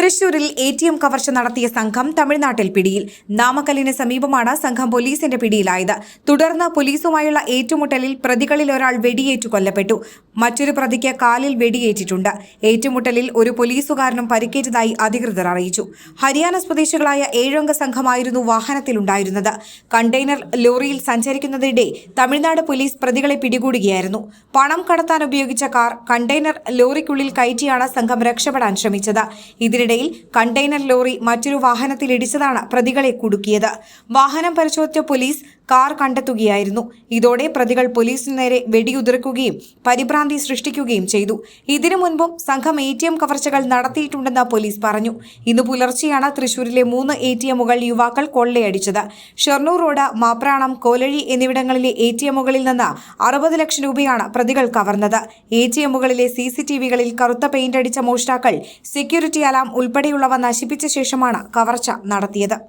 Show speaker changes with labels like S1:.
S1: തൃശൂരിൽ ATM കവർച്ച നടത്തിയ സംഘം തമിഴ്നാട്ടിൽ പിടിയിൽ. നാമക്കല്ലിന് സമീപമാണ് സംഘം പോലീസിന്റെ പിടിയിലായത്. തുടർന്ന് പോലീസുമായുള്ള ഏറ്റുമുട്ടലിൽ പ്രതികളിൽ ഒരാൾ വെടിയേറ്റു കൊല്ലപ്പെട്ടു. മറ്റൊരു പ്രതിക്ക് കാലിൽ വെടിയേറ്റിട്ടുണ്ട്. ഏറ്റുമുട്ടലിൽ ഒരു പോലീസുകാരനും പരിക്കേറ്റതായി അധികൃതർ അറിയിച്ചു. ഹരിയാന സ്വദേശികളായ 7 അംഗ സംഘമായിരുന്നു വാഹനത്തിലുണ്ടായിരുന്നത്. കണ്ടെയ്നർ ലോറിയിൽ സഞ്ചരിക്കുന്നതിനിടെ തമിഴ്നാട് പോലീസ് പ്രതികളെ പിടികൂടുകയായിരുന്നു. പണം കടത്താൻ ഉപയോഗിച്ച കാർ കണ്ടെയ്നർ ലോറിക്കുള്ളിൽ കയറ്റിയാണ് സംഘം രക്ഷപ്പെടാൻ ശ്രമിച്ചത്. ഇതിനിടയിൽ കണ്ടെയ്നർ ലോറി മറ്റൊരു വാഹനത്തിൽ ഇടിച്ചതാണ് പ്രതികളെ കുടുക്കിയത്. വാഹനം പരിശോധിച്ച പോലീസ് കാർ കണ്ടെത്തുകയായിരുന്നു. ഇതോടെ പ്രതികൾ പോലീസിന് നേരെ വെടിയുതിർക്കുകയും പരിഭ്രാന്തി സൃഷ്ടിക്കുകയും ചെയ്തു. ഇതിനു മുൻപും സംഘം ATM കവർച്ചകൾ നടത്തിയിട്ടുണ്ടെന്ന് പോലീസ് പറഞ്ഞു. ഇന്ന് പുലർച്ചെയാണ് തൃശൂരിലെ 3 ATMകൾ യുവാക്കൾ കൊള്ളയടിച്ചത്. ഷൊർണൂർ റോഡ്, മാപ്രാണം, കോലഴി എന്നിവിടങ്ങളിലെ ATMകളിൽ നിന്ന് 60 ലക്ഷം രൂപയാണ് പ്രതികൾ കവർന്നത്. ATMകളിലെ CCTVകളിൽ കറുത്ത പെയിന്റ് അടിച്ച മോഷ്ടാക്കൾ സെക്യൂരിറ്റി അലാം ഉൾപ്പെടെയുള്ളവ നശിപ്പിച്ച ശേഷമാണ് കവർച്ച നടത്തിയത്.